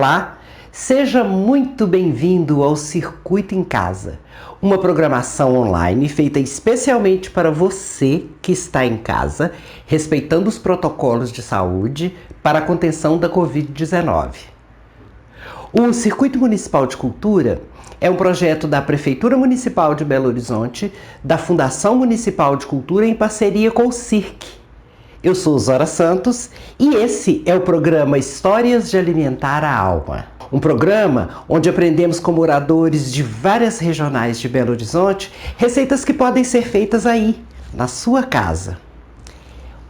Olá, seja muito bem-vindo ao Circuito em Casa, uma programação online feita especialmente para você que está em casa, respeitando os protocolos de saúde para a contenção da Covid-19. O Circuito Municipal de Cultura é um projeto da Prefeitura Municipal de Belo Horizonte, da Fundação Municipal de Cultura em parceria com o CIRC. Eu sou Zora Santos e esse é o programa Histórias de Alimentar a Alma. Um programa onde aprendemos com moradores de várias regionais de Belo Horizonte receitas que podem ser feitas aí, na sua casa.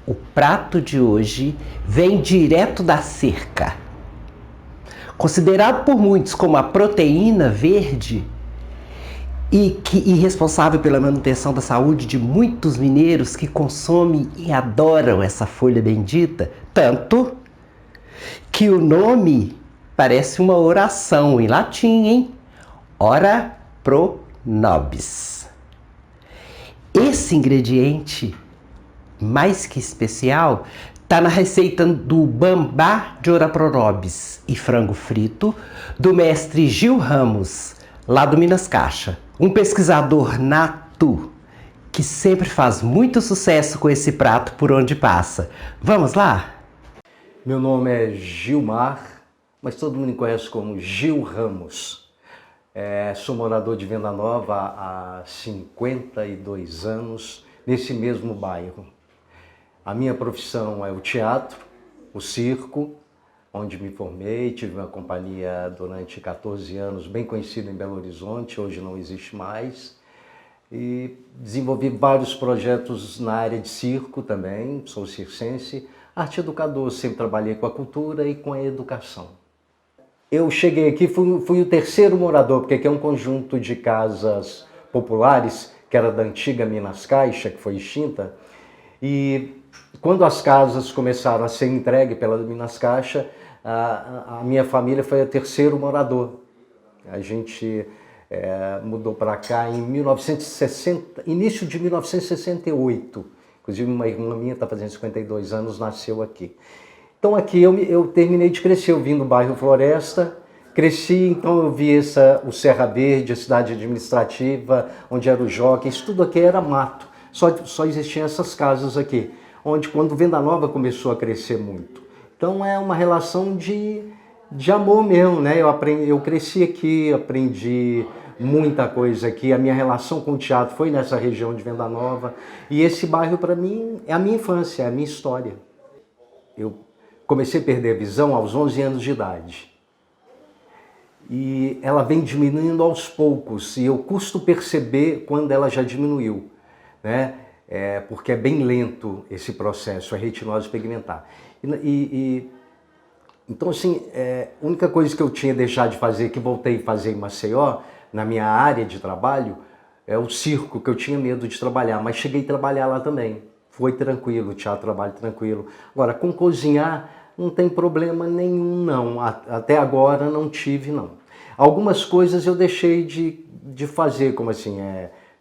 O prato de hoje vem direto da cerca. Considerado por muitos como a proteína verde e responsável pela manutenção da saúde de muitos mineiros que consomem e adoram essa folha bendita, tanto que o nome parece uma oração em latim, hein? Ora pro nobis. Esse ingrediente, mais que especial, está na receita do bambá de ora pro nobis e frango frito do mestre Gil Ramos, lá do Minas Caixa. Um pesquisador nato que sempre faz muito sucesso com esse prato por onde passa. Vamos lá? Meu nome é Gilmar, mas todo mundo me conhece como Gil Ramos. Sou morador de Venda Nova há 52 anos, nesse mesmo bairro. A minha profissão é o teatro, o circo, onde me formei, tive uma companhia durante 14 anos, bem conhecida em Belo Horizonte, hoje não existe mais. E desenvolvi vários projetos na área de circo também, sou circense, arte educador, sempre trabalhei com a cultura e com a educação. Eu cheguei aqui, fui o terceiro morador, porque aqui é um conjunto de casas populares, que era da antiga Minas Caixa, que foi extinta, e quando as casas começaram a ser entregues pela Minas Caixa, a minha família foi o terceiro morador. A gente mudou para cá em 1960, início de 1968. Inclusive uma irmã minha está fazendo 52 anos, nasceu aqui. Então aqui eu terminei de crescer, eu vim do bairro Floresta, cresci, então eu vi o Serra Verde, a cidade administrativa, onde era o Jockey, isso tudo aqui era mato. Só existiam essas casas aqui, onde quando Venda Nova começou a crescer muito. Então é uma relação de amor mesmo, né? Eu cresci aqui, aprendi muita coisa aqui, a minha relação com o teatro foi nessa região de Venda Nova, e esse bairro para mim é a minha infância, é a minha história. Eu comecei a perder a visão aos 11 anos de idade. E ela vem diminuindo aos poucos, e eu custo perceber quando ela já diminuiu, né? Porque é bem lento esse processo, a retinose pigmentar. Então, assim, a única coisa que eu tinha deixado de fazer, que voltei a fazer em Maceió, na minha área de trabalho, é o circo, que eu tinha medo de trabalhar, mas cheguei a trabalhar lá também. Foi tranquilo, teatro, trabalho tranquilo. Agora, com cozinhar, não tem problema nenhum, não. Até agora não tive, não. Algumas coisas eu deixei de fazer, como assim,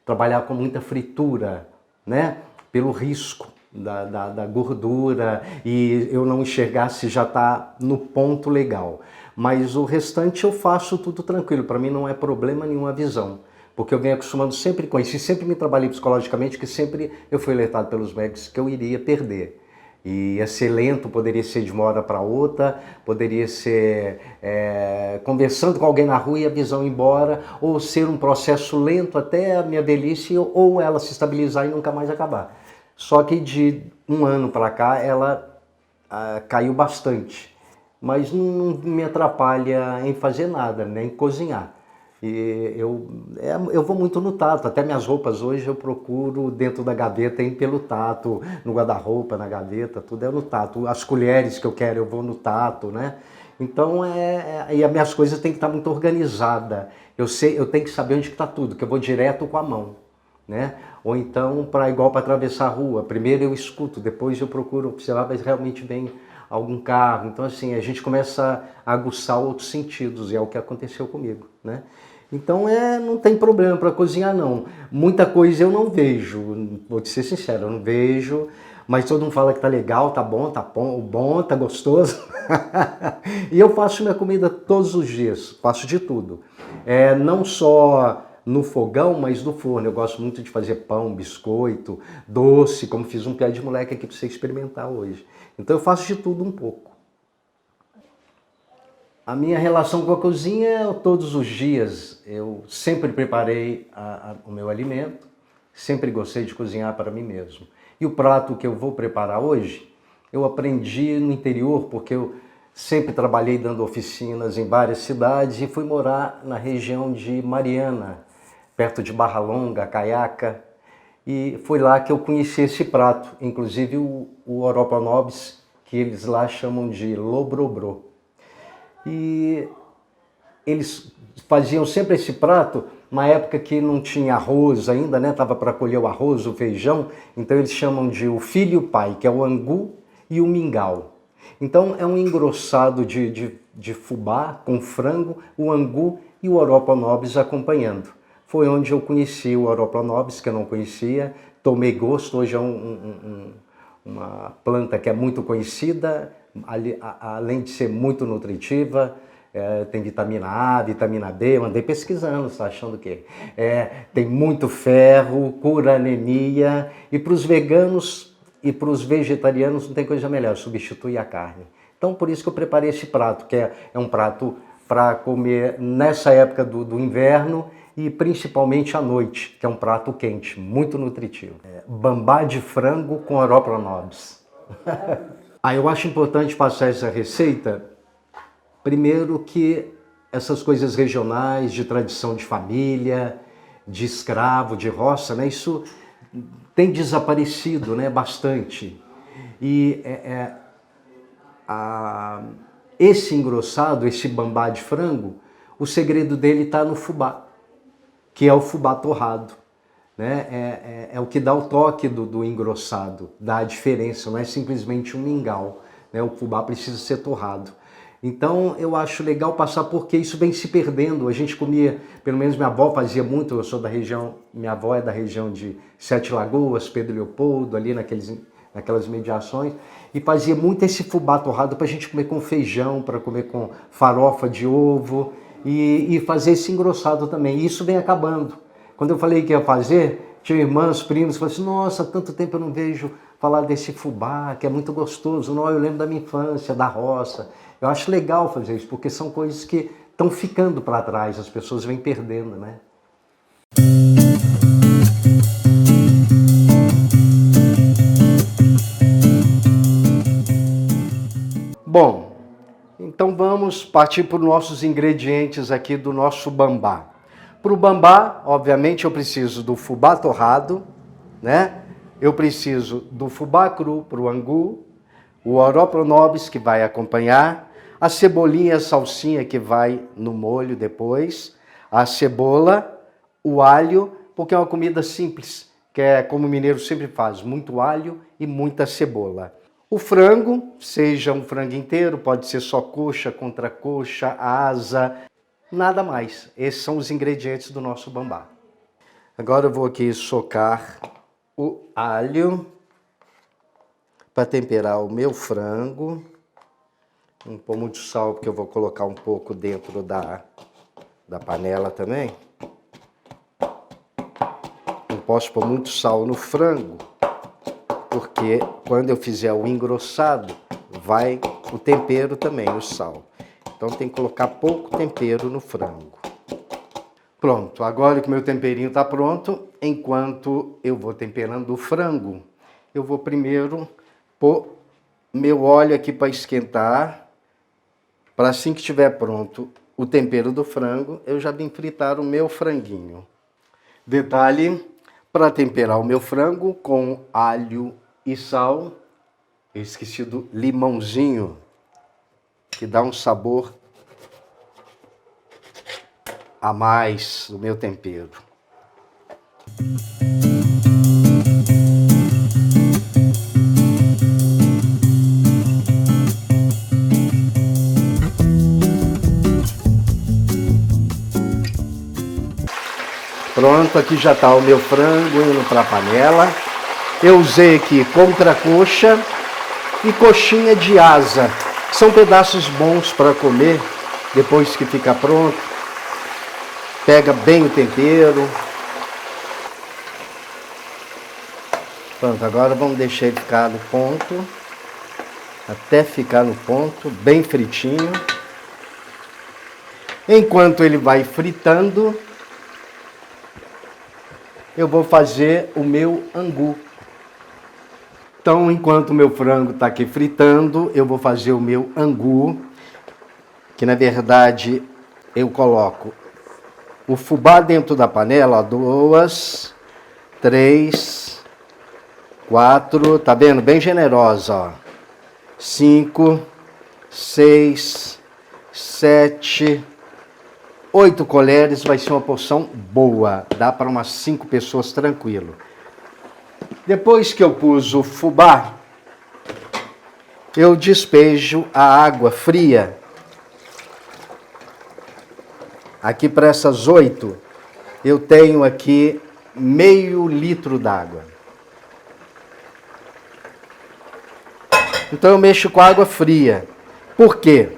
trabalhar com muita fritura, né? Pelo risco da gordura e eu não enxergar se já está no ponto legal. Mas o restante eu faço tudo tranquilo, para mim não é problema nenhum a visão. Porque eu venho acostumando sempre com isso e sempre me trabalhei psicologicamente, que sempre eu fui alertado pelos médicos que eu iria perder. E ia ser lento, poderia ser de uma hora para outra, poderia ser conversando com alguém na rua e a visão ir embora, ou ser um processo lento até a minha velhice, ou ela se estabilizar e nunca mais acabar. Só que de um ano para cá ela caiu bastante, mas não me atrapalha em fazer nada, nem cozinhar. E eu vou muito no tato, até minhas roupas hoje eu procuro dentro da gaveta ir pelo tato, no guarda-roupa, na gaveta, tudo é no tato. As colheres que eu quero eu vou no tato, né? Então e as minhas coisas têm que estar muito organizadas. Eu tenho que saber onde está tudo, que eu vou direto com a mão, né? Ou então, igual para atravessar a rua, primeiro eu escuto, depois eu procuro observar, mas realmente vem algum carro. Então, assim, a gente começa a aguçar outros sentidos, e é o que aconteceu comigo, né? Então não tem problema para cozinhar não. Muita coisa eu não vejo, vou te ser sincero, eu não vejo, mas todo mundo fala que tá legal, tá bom, tá gostoso. E eu faço minha comida todos os dias, faço de tudo. Não só no fogão, mas no forno. Eu gosto muito de fazer pão, biscoito, doce, como fiz um pé de moleque aqui para você experimentar hoje. Então eu faço de tudo um pouco. A minha relação com a cozinha é todos os dias. Eu sempre preparei o meu alimento, sempre gostei de cozinhar para mim mesmo. E o prato que eu vou preparar hoje, eu aprendi no interior, porque eu sempre trabalhei dando oficinas em várias cidades e fui morar na região de Mariana, perto de Barra Longa, Caiaca. E foi lá que eu conheci esse prato, inclusive o Oroponobis, que eles lá chamam de lobrobrô. E eles faziam sempre esse prato, na época que não tinha arroz ainda, né? Tava para colher o arroz, o feijão, então eles chamam de o filho e o pai, que é o angu e o mingau. Então é um engrossado de fubá com frango, o angu e o Oroponobis acompanhando. Foi onde eu conheci o Oroponobis, que eu não conhecia, tomei gosto, hoje é uma planta que é muito conhecida, além de ser muito nutritiva, tem vitamina A, vitamina B, eu andei pesquisando, você tá achando o quê? Tem muito ferro, cura anemia, e para os veganos e para os vegetarianos não tem coisa melhor, substitui a carne. Então por isso que eu preparei esse prato, que é um prato para comer nessa época do inverno e principalmente à noite, que é um prato quente, muito nutritivo. Bambá de frango com Oroponobis. Eu acho importante passar essa receita, primeiro que essas coisas regionais, de tradição de família, de escravo, de roça, né, isso tem desaparecido, né, bastante. E esse engrossado, esse bambá de frango, o segredo dele está no fubá, que é o fubá torrado. Né? É o que dá o toque do engrossado, dá a diferença, não é simplesmente um mingau, né? O fubá precisa ser torrado. Então eu acho legal passar porque isso vem se perdendo. A gente comia, pelo menos minha avó fazia muito, eu sou da região, minha avó é da região de Sete Lagoas, Pedro Leopoldo, ali naquelas mediações, e fazia muito esse fubá torrado para a gente comer com feijão, para comer com farofa de ovo e fazer esse engrossado também. E isso vem acabando. Quando eu falei que ia fazer, tinha irmãs, primos, falaram assim, nossa, há tanto tempo eu não vejo falar desse fubá, que é muito gostoso. Não, eu lembro da minha infância, da roça. Eu acho legal fazer isso, porque são coisas que estão ficando para trás, as pessoas vêm perdendo, né? Bom, então vamos partir para os nossos ingredientes aqui do nosso bambá. Para o bambá, obviamente, eu preciso do fubá torrado, né? Eu preciso do fubá cru para o angu, o Oroponobis que vai acompanhar, a cebolinha, a salsinha que vai no molho depois, a cebola, o alho, porque é uma comida simples, que é como o mineiro sempre faz, muito alho e muita cebola. O frango, seja um frango inteiro, pode ser só coxa, contracoxa, asa, nada mais. Esses são os ingredientes do nosso bambá. Agora eu vou aqui socar o alho para temperar o meu frango. Não pôr muito sal, porque eu vou colocar um pouco dentro da panela também. Não posso pôr muito sal no frango, porque quando eu fizer o engrossado, vai o tempero também, o sal. Então tem que colocar pouco tempero no frango. Pronto, agora que o meu temperinho está pronto, enquanto eu vou temperando o frango, eu vou primeiro pôr meu óleo aqui para esquentar, para assim que estiver pronto o tempero do frango, eu já vim fritar o meu franguinho. Detalhe, para temperar o meu frango com alho e sal, eu esqueci do limãozinho, que dá um sabor a mais do meu tempero. Pronto, aqui já está o meu frango indo para a panela. Eu usei aqui contracoxa e coxinha de asa. São pedaços bons para comer depois que fica pronto. Pega bem o tempero. Pronto, agora vamos deixar ele ficar no ponto. Até ficar no ponto, bem fritinho. Enquanto ele vai fritando, eu vou fazer o meu angu. Então, enquanto o meu frango está aqui fritando, eu vou fazer o meu angu, que na verdade eu coloco o fubá dentro da panela, ó, 2, 3, 4, tá vendo? Bem generosa, ó. 5, 6, 7, 8 colheres, vai ser uma porção boa, dá para umas 5 pessoas tranquilo. Depois que eu pus o fubá, eu despejo a água fria. Aqui para essas 8, eu tenho aqui meio litro d'água. Então eu mexo com água fria. Por quê?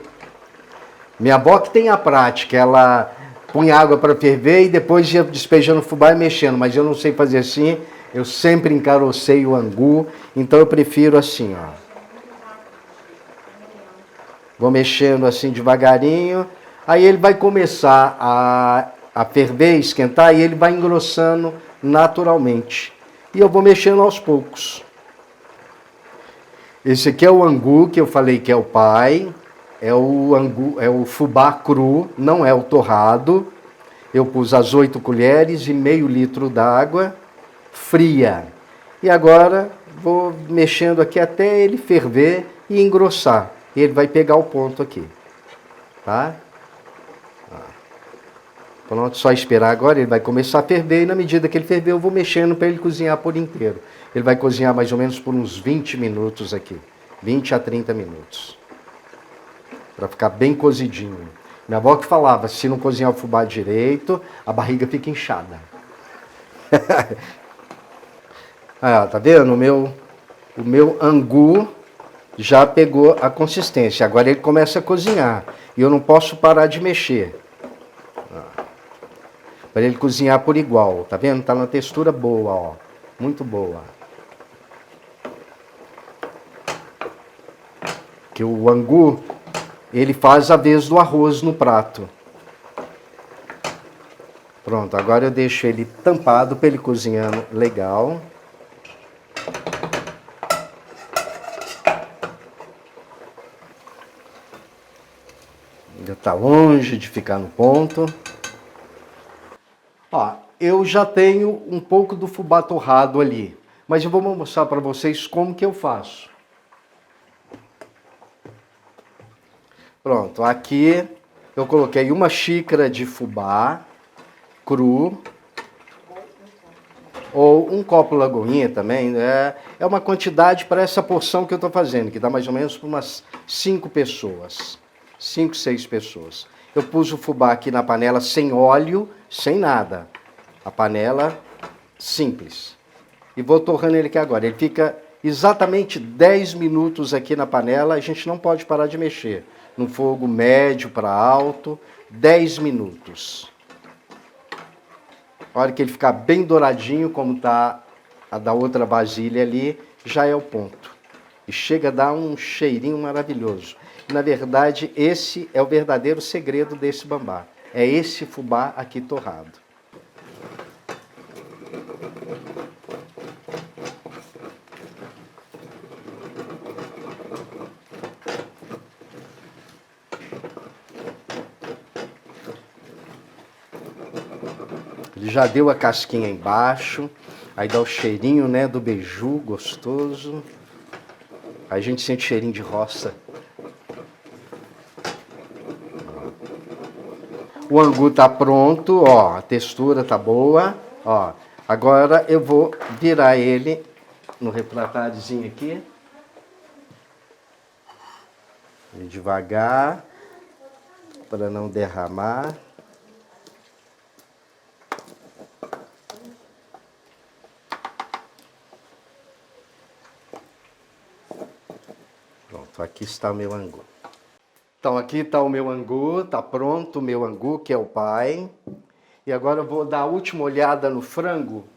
Minha avó que tem a prática, ela põe água para ferver e depois ia despejando o fubá e mexendo, mas eu não sei fazer assim, eu sempre encarocei o angu, então eu prefiro assim, ó. Vou mexendo assim devagarinho, aí ele vai começar a ferver, esquentar, e ele vai engrossando naturalmente. E eu vou mexendo aos poucos. Esse aqui é o angu que eu falei que é o pai. É o angu, é o fubá cru, não é o torrado. Eu pus as 8 colheres e meio litro d'água fria. E agora vou mexendo aqui até ele ferver e engrossar. Ele vai pegar o ponto aqui. Tá? Pronto, só esperar agora, ele vai começar a ferver e na medida que ele ferver eu vou mexendo para ele cozinhar por inteiro. Ele vai cozinhar mais ou menos por uns 20 minutos aqui. 20 a 30 minutos. Para ficar bem cozidinho. Minha avó que falava, se não cozinhar o fubá direito, a barriga fica inchada. Ah, tá vendo? O meu angu já pegou a consistência. Agora ele começa a cozinhar. E eu não posso parar de mexer. Para ele cozinhar por igual. Tá vendo? Tá numa textura boa, ó. Muito boa. Que o angu, ele faz a vez do arroz no prato. Pronto, agora eu deixo ele tampado para ele cozinhando legal. Ainda está longe de ficar no ponto. Ó, eu já tenho um pouco do fubá torrado ali, mas eu vou mostrar para vocês como que eu faço. Pronto, aqui eu coloquei uma xícara de fubá cru, ou um copo lagoinha também, é uma quantidade para essa porção que eu estou fazendo, que dá mais ou menos para umas 5 pessoas, 5, 6 pessoas. Eu pus o fubá aqui na panela sem óleo, sem nada, a panela simples. E vou torrando ele aqui agora, ele fica exatamente 10 minutos aqui na panela, a gente não pode parar de mexer. No fogo médio para alto, 10 minutos. A hora que ele ficar bem douradinho, como está a da outra vasilha ali, já é o ponto. E chega a dar um cheirinho maravilhoso. E, na verdade, esse é o verdadeiro segredo desse bambá. É esse fubá aqui torrado. Ele já deu a casquinha embaixo, aí dá o cheirinho, né, do beiju gostoso. Aí a gente sente cheirinho de roça. O angu tá pronto, ó, a textura tá boa, ó. Agora eu vou virar ele no refratáriozinho aqui. E devagar, para não derramar. Pronto, aqui está o meu angu. Então aqui está o meu angu, está pronto o meu angu, que é o pai. E agora eu vou dar a última olhada no frango,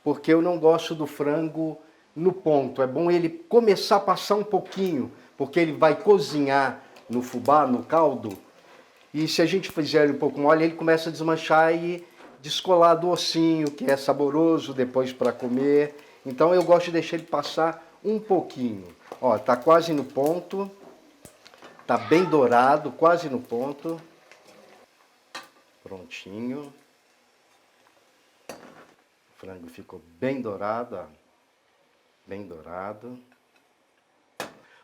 porque eu não gosto do frango no ponto. É bom ele começar a passar um pouquinho, porque ele vai cozinhar no fubá, no caldo. E se a gente fizer ele um pouco mole, ele começa a desmanchar e descolar do ossinho, que é saboroso depois para comer. Então eu gosto de deixar ele passar um pouquinho. Ó, tá quase no ponto. Tá bem dourado, quase no ponto. Prontinho. O frango ficou bem dourado, ó. Bem dourado.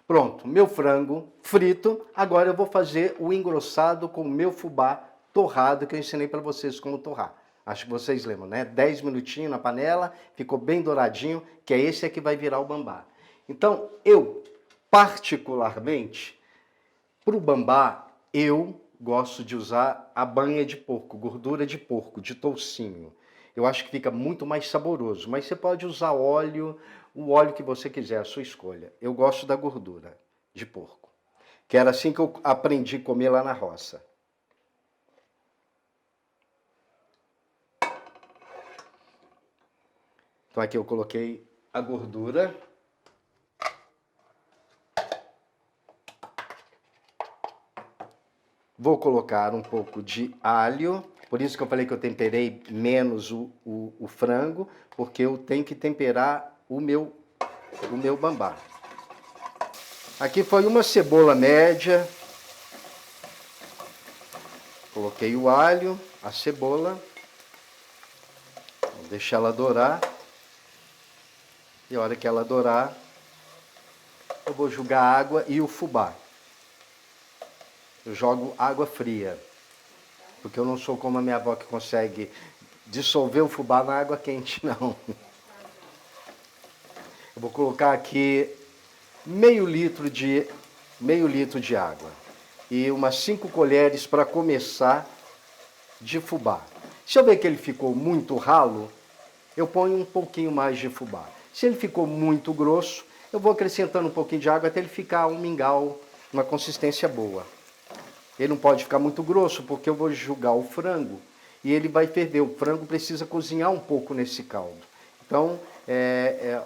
Pronto, meu frango frito. Agora eu vou fazer o engrossado com o meu fubá torrado, que eu ensinei para vocês como torrar. Acho que vocês lembram, né? 10 minutinhos na panela, ficou bem douradinho, que é esse que vai virar o bambá. Então, eu, particularmente, para o bambá, eu gosto de usar a banha de porco, gordura de porco, de toucinho. Eu acho que fica muito mais saboroso, mas você pode usar óleo, o óleo que você quiser, a sua escolha. Eu gosto da gordura de porco, que era assim que eu aprendi a comer lá na roça. Então aqui eu coloquei a gordura. Vou colocar um pouco de alho, por isso que eu falei que eu temperei menos o frango, porque eu tenho que temperar o meu bambá. Aqui foi uma cebola média. Coloquei o alho, a cebola. Vou deixar ela dourar. E a hora que ela dourar, eu vou jogar a água e o fubá. Eu jogo água fria, porque eu não sou como a minha avó que consegue dissolver o fubá na água quente, não. Eu vou colocar aqui meio litro de água e umas 5 colheres para começar de fubá. Se eu ver que ele ficou muito ralo, eu ponho um pouquinho mais de fubá. Se ele ficou muito grosso, eu vou acrescentando um pouquinho de água até ele ficar um mingau, uma consistência boa. Ele não pode ficar muito grosso, porque eu vou jogar o frango e ele vai ferver. O frango precisa cozinhar um pouco nesse caldo. Então,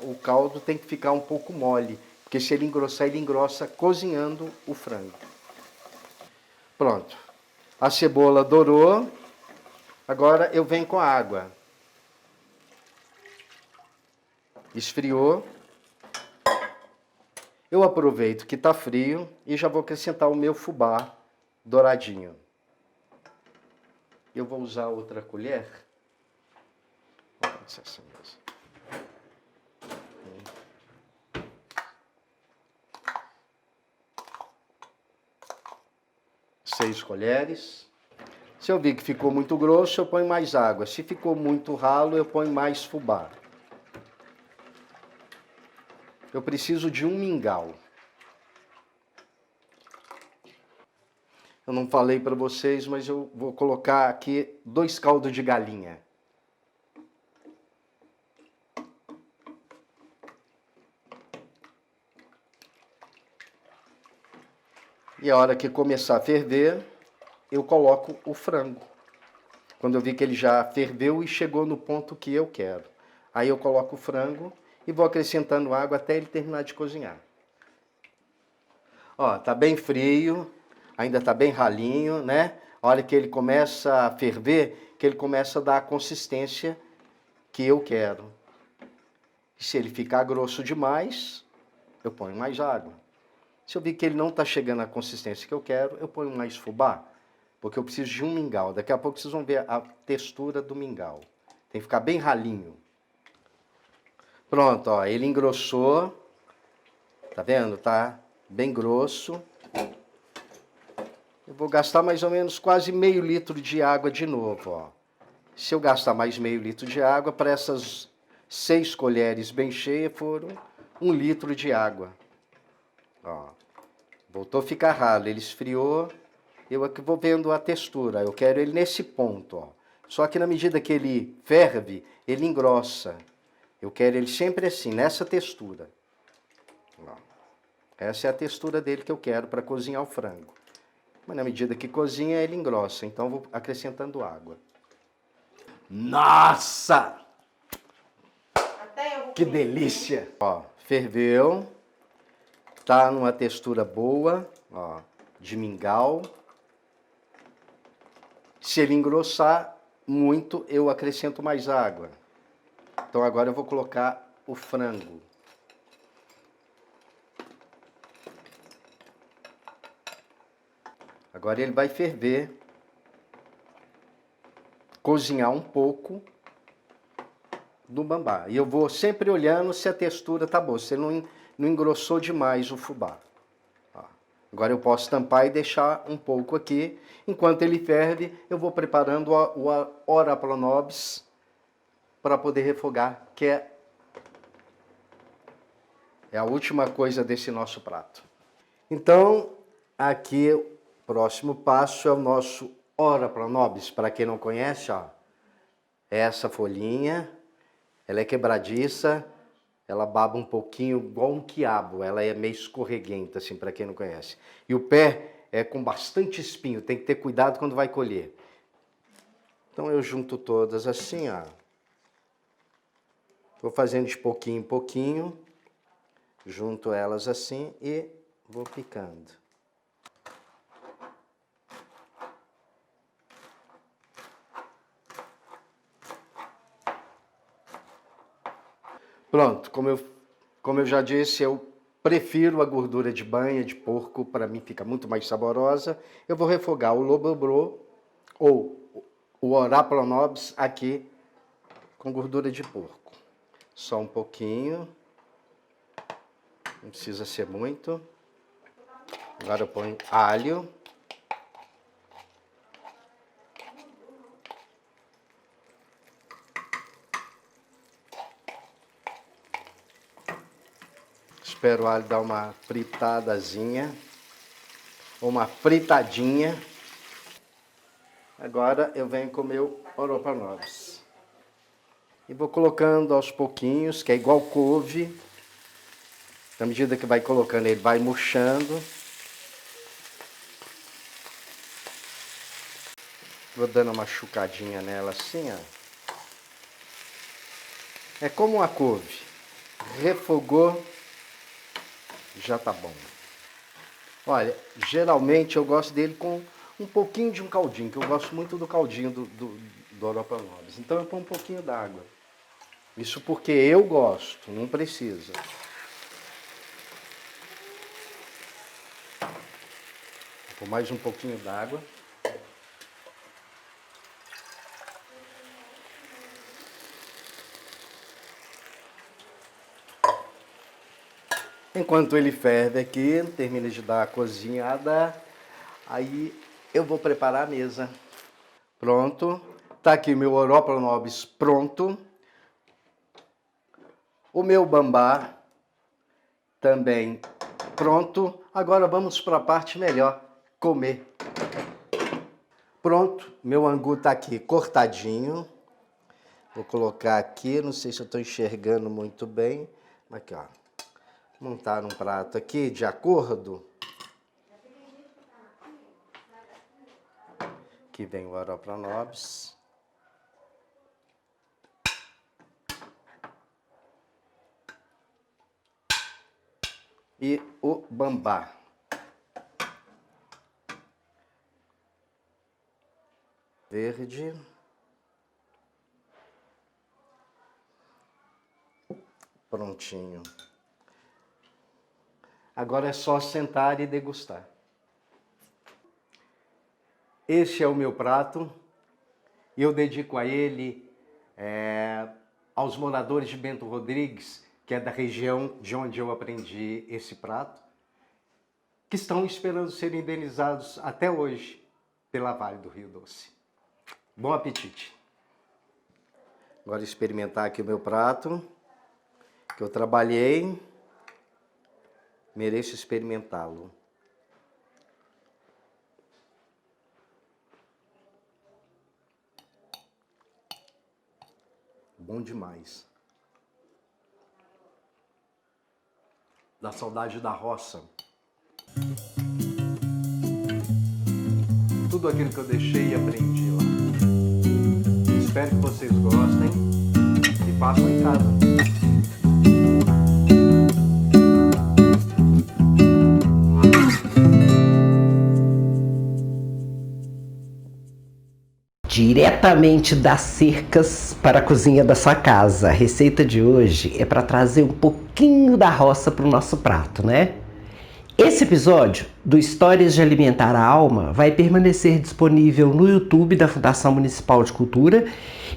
o caldo tem que ficar um pouco mole, porque se ele engrossar, ele engrossa cozinhando o frango. Pronto. A cebola dourou. Agora eu venho com a água. Esfriou. Eu aproveito que está frio e já vou acrescentar o meu fubá douradinho. Eu vou usar outra colher. Pode ser essa mesmo. 6 colheres. Se eu vi que ficou muito grosso, eu ponho mais água. Se ficou muito ralo, eu ponho mais fubá. Eu preciso de um mingau. Eu não falei para vocês, mas eu vou colocar aqui 2 caldos de galinha. E a hora que começar a ferver, eu coloco o frango. Quando eu vi que ele já ferveu e chegou no ponto que eu quero. Aí eu coloco o frango e vou acrescentando água até ele terminar de cozinhar. Ó, tá bem frio, ainda tá bem ralinho, né? A hora que ele começa a ferver, que ele começa a dar a consistência que eu quero. E se ele ficar grosso demais, eu ponho mais água. Se eu vi que ele não está chegando à consistência que eu quero, eu ponho mais fubá, porque eu preciso de um mingau. Daqui a pouco vocês vão ver a textura do mingau. Tem que ficar bem ralinho. Pronto, ó, ele engrossou. Tá vendo? Tá bem grosso. Eu vou gastar mais ou menos quase meio litro de água de novo, ó. Se eu gastar mais meio litro de água, para essas 6 colheres bem cheias, foram 1 litro de água. Ó, voltou a ficar ralo, ele esfriou, eu aqui vou vendo a textura, eu quero ele nesse ponto, ó. Só que na medida que ele ferve, ele engrossa. Eu quero ele sempre assim, nessa textura. Ó. Essa é a textura dele que eu quero para cozinhar o frango. Mas na medida que cozinha, ele engrossa. Então vou acrescentando água. Nossa! Que delícia! Ó, ferveu. Tá numa textura boa, ó, de mingau. Se ele engrossar muito, eu acrescento mais água. Então agora eu vou colocar o frango. Agora ele vai ferver, cozinhar um pouco do bambá. E eu vou sempre olhando se a textura tá boa, se não engrossou demais o fubá. Ó. Agora eu posso tampar e deixar um pouco aqui. Enquanto ele ferve, eu vou preparando o ora pro nobis para poder refogar, que é a última coisa desse nosso prato. Então, aqui o próximo passo é o nosso ora pro nobis. Para quem não conhece, ó, essa folhinha, ela é quebradiça, ela baba um pouquinho igual um quiabo, ela é meio escorreguenta, assim, para quem não conhece. E o pé é com bastante espinho, tem que ter cuidado quando vai colher. Então eu junto todas assim, ó. Vou fazendo de pouquinho em pouquinho, junto elas assim e vou picando. Pronto, como eu já disse, eu prefiro a gordura de banha de porco, para mim fica muito mais saborosa. Eu vou refogar o lobobrô ou o ora pro nobis aqui com gordura de porco. Só um pouquinho, não precisa ser muito. Agora eu ponho alho. Espero o alho dar uma fritadazinha, uma fritadinha. Agora eu venho com o meu ora pro nobis. E vou colocando aos pouquinhos, que é igual couve. Na medida que vai colocando, ele vai murchando. Vou dando uma machucadinha nela assim, ó. É como uma couve. Refogou, já tá bom. Olha, geralmente eu gosto dele com um pouquinho de um caldinho, que eu gosto muito do caldinho do ora pro nobis. Então eu ponho um pouquinho d'água. Isso porque eu gosto, não precisa. Vou pôr mais um pouquinho d'água. Enquanto ele ferve aqui, termina de dar a cozinhada, aí eu vou preparar a mesa. Pronto, tá aqui meu ora pro nobis pronto. O meu bambá também pronto. Agora vamos para a parte melhor, comer. Pronto, meu angu tá aqui cortadinho. Vou colocar aqui, não sei se eu estou enxergando muito bem. Aqui, ó. Montar um prato aqui de acordo. Aqui vem o ora pro nobis. E o bambá. Verde. Prontinho. Agora é só sentar e degustar. Este é o meu prato. E eu dedico a ele aos moradores de Bento Rodrigues, que é da região de onde eu aprendi esse prato, que estão esperando ser indenizados até hoje pela Vale do Rio Doce. Bom apetite! Agora experimentar aqui o meu prato, que eu trabalhei, mereço experimentá-lo. Bom demais. da saudade da roça. Tudo aquilo que eu deixei e aprendi lá. Espero que vocês gostem e façam em casa. Diretamente das cercas para a cozinha da sua casa. A receita de hoje é para trazer um pouquinho da roça para o nosso prato, né? Esse episódio do Histórias de Alimentar a Alma vai permanecer disponível no YouTube da Fundação Municipal de Cultura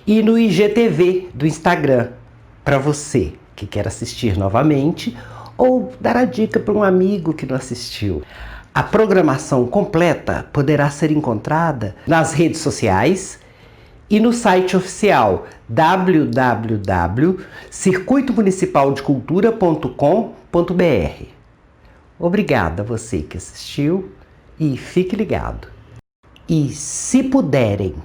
e no IGTV do Instagram, para você que quer assistir novamente ou dar a dica para um amigo que não assistiu. A programação completa poderá ser encontrada nas redes sociais e no site oficial www.circuitomunicipaldecultura.com.br. Obrigada a você que assistiu e fique ligado. E se puderem,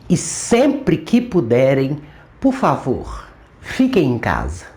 e sempre que puderem, por favor, fiquem em casa.